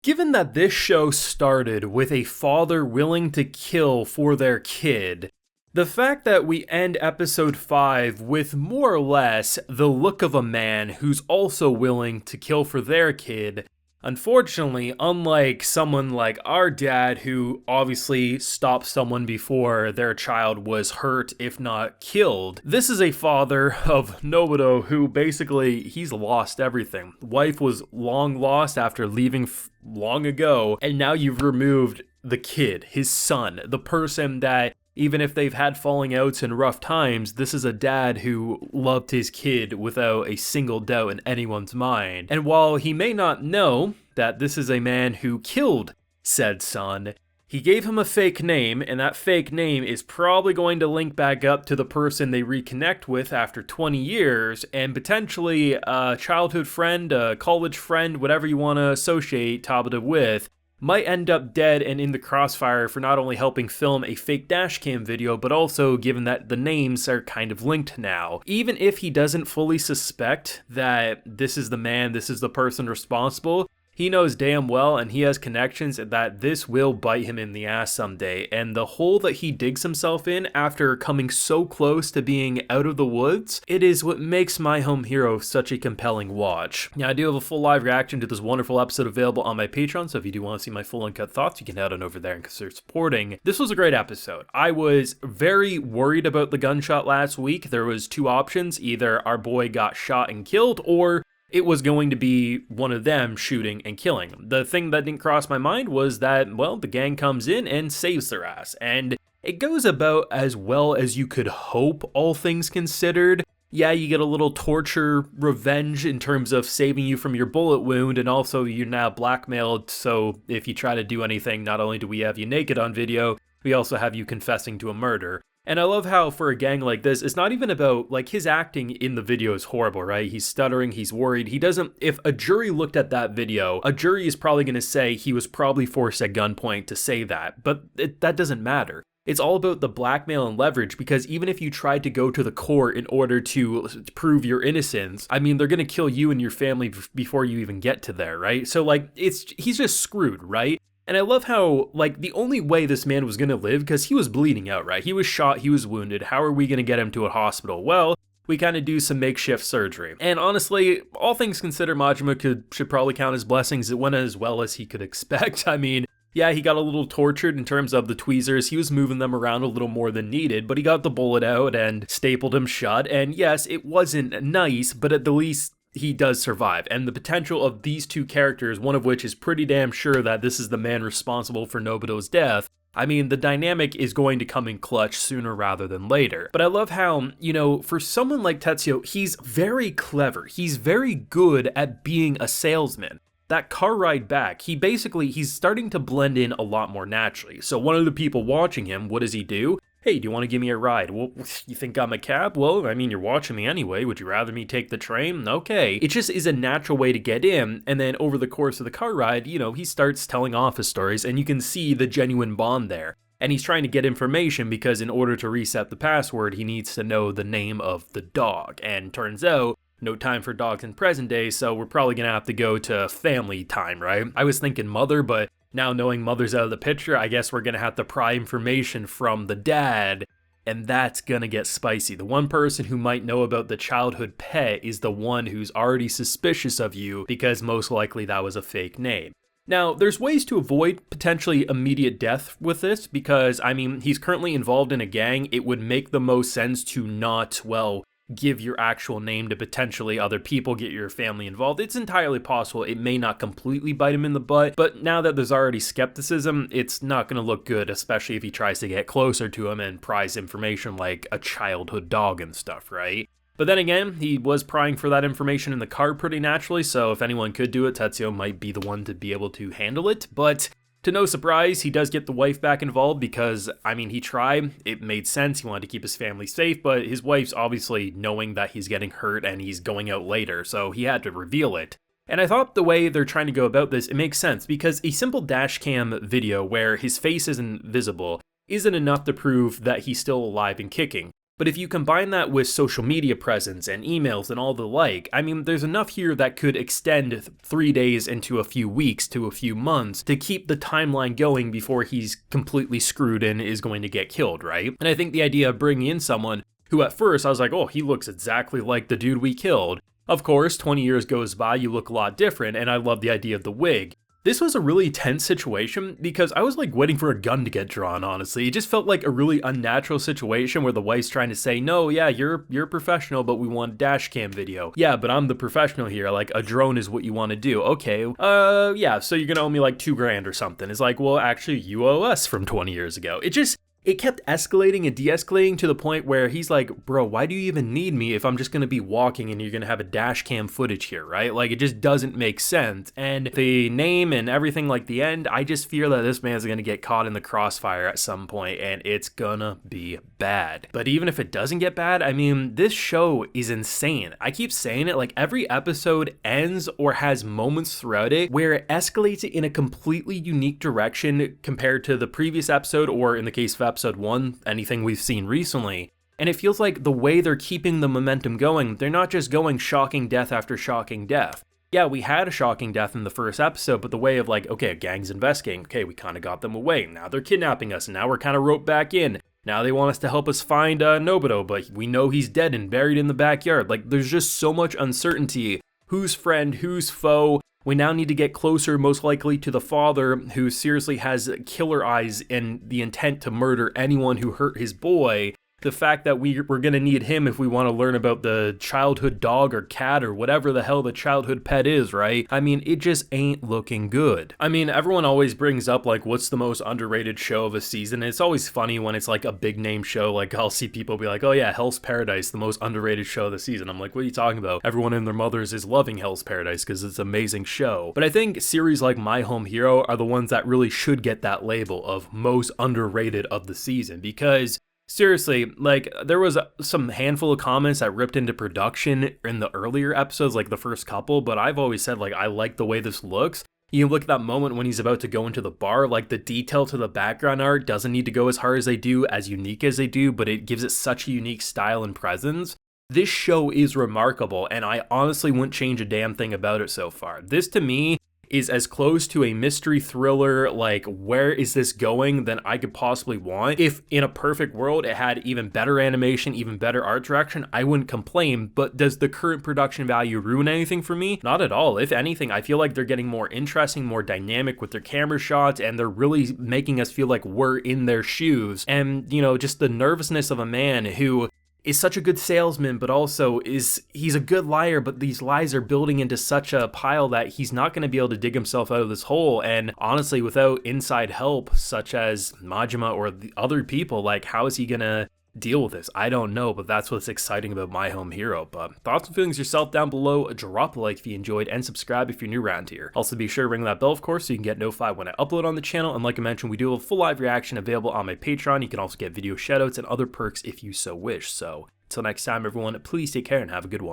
Given that this show started with a father willing to kill for their kid, the fact that we end episode 5 with more or less the look of a man who's also willing to kill for their kid, unfortunately, unlike someone like our dad who obviously stopped someone before their child was hurt, if not killed, this is a father of Nobuto who basically, he's lost everything. Wife was long lost after leaving long ago, and now you've removed the kid, his son, the person that even if they've had falling outs and rough times, this is a dad who loved his kid without a single doubt in anyone's mind. And while he may not know that this is a man who killed said son, he gave him a fake name, and that fake name is probably going to link back up to the person they reconnect with after 20 years, and potentially a childhood friend, a college friend, whatever you want to associate Tabata with, might end up dead and in the crossfire for not only helping film a fake dashcam video, but also given that the names are kind of linked now. Even if he doesn't fully suspect that this is the man, this is the person responsible, he knows damn well, and he has connections, that this will bite him in the ass someday, and the hole that he digs himself in after coming so close to being out of the woods, it is what makes My Home Hero such a compelling watch. Now, I do have a full live reaction to this wonderful episode available on my Patreon, so if you do want to see my full uncut thoughts, you can head on over there and consider supporting. This was a great episode. I was very worried about the gunshot last week. There was two options: either our boy got shot and killed, or it was going to be one of them shooting and killing him. The thing that didn't cross my mind was that, well, the gang comes in and saves their ass. And it goes about as well as you could hope, all things considered. Yeah, you get a little torture revenge in terms of saving you from your bullet wound, and also you're now blackmailed, so if you try to do anything, not only do we have you naked on video, we also have you confessing to a murder. And I love how for a gang like this, it's not even about, like, his acting in the video is horrible, right? He's stuttering, he's worried, he doesn't, if a jury looked at that video, a jury is probably going to say he was probably forced at gunpoint to say that, but that doesn't matter. It's all about the blackmail and leverage, because even if you tried to go to the court in order to prove your innocence, I mean, they're going to kill you and your family before you even get to there, right? So, like, he's just screwed, right? And I love how, like, the only way this man was going to live, because he was bleeding out, right? He was shot, he was wounded. How are we going to get him to a hospital? Well, we kind of do some makeshift surgery. And honestly, all things considered, Majima should probably count his blessings. It went as well as he could expect. I mean, yeah, he got a little tortured in terms of the tweezers. He was moving them around a little more than needed, but he got the bullet out and stapled him shut. And yes, it wasn't nice, but at the least, he does survive. And the potential of these two characters, one of which is pretty damn sure that this is the man responsible for Nobuto's death, I mean, the dynamic is going to come in clutch sooner rather than later. But I love how, you know, for someone like Tetsuo, he's very clever. He's very good at being a salesman. That car ride back, he's starting to blend in a lot more naturally. So one of the people watching him, what does he do? Hey, do you want to give me a ride? Well, you think I'm a cab? Well, I mean, you're watching me anyway. Would you rather me take the train? Okay. It just is a natural way to get in. And then over the course of the car ride, you know, he starts telling office stories, and you can see the genuine bond there. And he's trying to get information because in order to reset the password, he needs to know the name of the dog. And turns out, no time for dogs in present day, so we're probably gonna have to go to family time, right? I was thinking mother, but now knowing mother's out of the picture, I guess we're gonna have to pry information from the dad, and that's gonna get spicy. The one person who might know about the childhood pet is the one who's already suspicious of you because most likely that was a fake name. Now, there's ways to avoid potentially immediate death with this because, I mean, he's currently involved in a gang. It would make the most sense to not, well, give your actual name to potentially other people, get your family involved. It's entirely possible it may not completely bite him in the butt, but now that there's already skepticism, it's not going to look good, especially if he tries to get closer to him and pries information like a childhood dog and stuff, right? But then again, he was prying for that information in the car pretty naturally, so if anyone could do it, Tetsuo might be the one to be able to handle it, but to no surprise, he does get the wife back involved because, I mean, he tried, it made sense, he wanted to keep his family safe, but his wife's obviously knowing that he's getting hurt and he's going out later, so he had to reveal it. And I thought the way they're trying to go about this, it makes sense, because a simple dashcam video where his face isn't visible isn't enough to prove that he's still alive and kicking. But if you combine that with social media presence and emails and all the like, I mean, there's enough here that could extend 3 days into a few weeks to a few months to keep the timeline going before he's completely screwed and is going to get killed, right? And I think the idea of bringing in someone who at first I was like, oh, he looks exactly like the dude we killed. Of course, 20 years goes by, you look a lot different, and I love the idea of the wig. This was a really tense situation because I was like waiting for a gun to get drawn, honestly. It just felt like a really unnatural situation where the wife's trying to say, no, yeah, you're a professional, but we want a dash cam video. Yeah, but I'm the professional here, like a drone is what you want to do. Okay, yeah, so you're gonna owe me like $2,000 or something. It's like, well, actually you owe us from 20 years ago. It kept escalating and de-escalating to the point where he's like, bro, why do you even need me if I'm just going to be walking and you're going to have a dash cam footage here, right? Like, it just doesn't make sense. And the name and everything like the end, I just fear that this man's going to get caught in the crossfire at some point and it's gonna be bad. But even if it doesn't get bad, I mean, this show is insane. I keep saying it, like every episode ends or has moments throughout it where it escalates in a completely unique direction compared to the previous episode, or in the case of episode 1, anything we've seen recently. And it feels like the way they're keeping the momentum going, they're not just going shocking death after shocking death. Yeah, we had a shocking death in the first episode, but the way of like, okay, a gang's investigating, okay, we kind of got them away, now they're kidnapping us, and now we're kind of roped back in. Now they want us to help us find Nobuto, but we know he's dead and buried in the backyard. Like, there's just so much uncertainty. Who's friend, who's foe? We now need to get closer, most likely, to the father, who seriously has killer eyes and the intent to murder anyone who hurt his boy. The fact that we're going to need him if we want to learn about the childhood dog or cat or whatever the hell the childhood pet is, right? I mean, it just ain't looking good. I mean, everyone always brings up, like, what's the most underrated show of a season? And it's always funny when it's, like, a big name show. Like, I'll see people be like, oh yeah, Hell's Paradise, the most underrated show of the season. I'm like, what are you talking about? Everyone and their mothers is loving Hell's Paradise because it's an amazing show. But I think series like My Home Hero are the ones that really should get that label of most underrated of the season, because seriously, like, there was some handful of comments that ripped into production in the earlier episodes, like the first couple, but I've always said, like, I like the way this looks. You look at that moment when he's about to go into the bar, like, the detail to the background art doesn't need to go as hard as they do, as unique as they do, but it gives it such a unique style and presence. This show is remarkable, and I honestly wouldn't change a damn thing about it so far. This, to me, is as close to a mystery thriller, like, where is this going, than I could possibly want. If in a perfect world it had even better animation, even better art direction, I wouldn't complain. But does the current production value ruin anything for me? Not at all. If anything, I feel like they're getting more interesting, more dynamic with their camera shots, and they're really making us feel like we're in their shoes. And, you know, just the nervousness of a man who is such a good salesman, but also he's a good liar, but these lies are building into such a pile that he's not going to be able to dig himself out of this hole. And honestly, without inside help such as Majima or the other people, like, how is he going to deal with this? I don't know, but that's what's exciting about My Home Hero. But thoughts and feelings yourself down below. Drop a like if you enjoyed, and subscribe if you're new around here. Also, be sure to ring that bell, of course, so you can get notified when I upload on the channel. And like I mentioned, we do have a full live reaction available on my Patreon. You can also get video shoutouts and other perks if you so wish. So until next time, everyone, please take care and have a good one.